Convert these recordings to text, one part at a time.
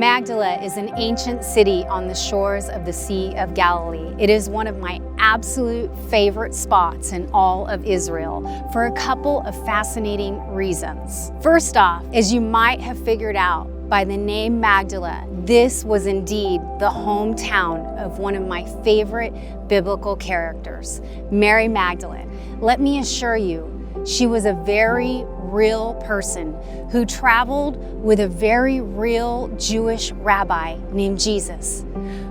Magdala is an ancient city on the shores of the Sea of Galilee. It is one of my absolute favorite spots in all of Israel for a couple of fascinating reasons. First off, as you might have figured out by the name Magdala, this was indeed the hometown of one of my favorite biblical characters, Mary Magdalene. Let me assure you, she was a very real person who traveled with a very real Jewish rabbi named Jesus,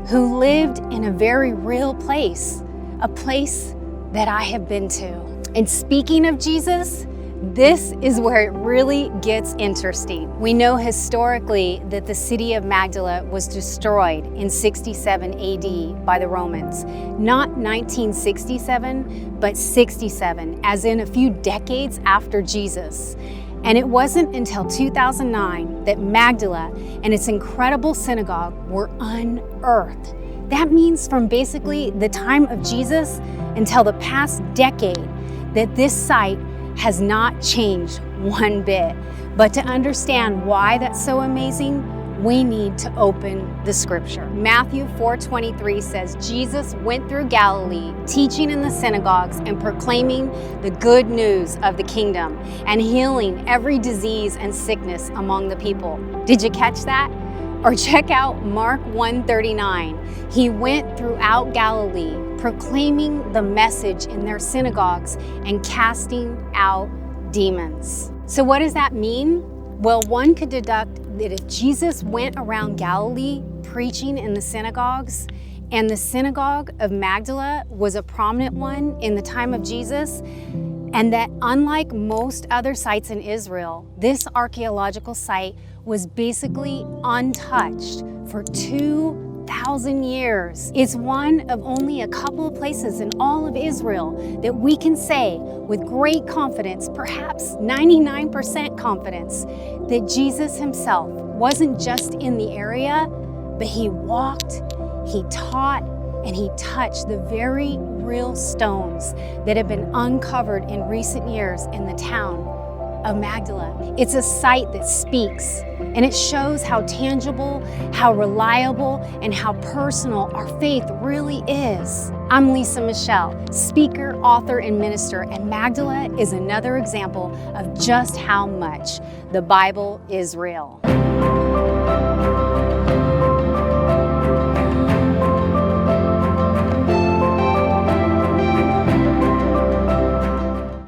who lived in a very real place, a place that I have been to. And speaking of Jesus, this is where it really gets interesting. We know historically that the city of Magdala was destroyed in 67 AD by the Romans. Not 1967, but 67, as in a few decades after Jesus. And it wasn't until 2009 that Magdala and its incredible synagogue were unearthed. That means from basically the time of Jesus until the past decade that this site has not changed one bit. But to understand why that's so amazing, we need to open the scripture. Matthew 4:23 says, Jesus went through Galilee, teaching in the synagogues and proclaiming the good news of the kingdom and healing every disease and sickness among the people. Did you catch that? Or check out Mark 1:39. He went throughout Galilee, proclaiming the message in their synagogues and casting out demons. So what does that mean? Well, one could deduct that if Jesus went around Galilee preaching in the synagogues, and the synagogue of Magdala was a prominent one in the time of Jesus, and that unlike most other sites in Israel, this archaeological site was basically untouched for 2,000 years. It's one of only a couple of places in all of Israel that we can say with great confidence, perhaps 99% confidence, that Jesus himself wasn't just in the area, but he walked, he taught, and he touched the very real stones that have been uncovered in recent years in the town of Magdala. It's a site that speaks, and it shows how tangible, how reliable, and how personal our faith really is. I'm Lisa Michelle, speaker, author, and minister, and Magdala is another example of just how much the Bible is real.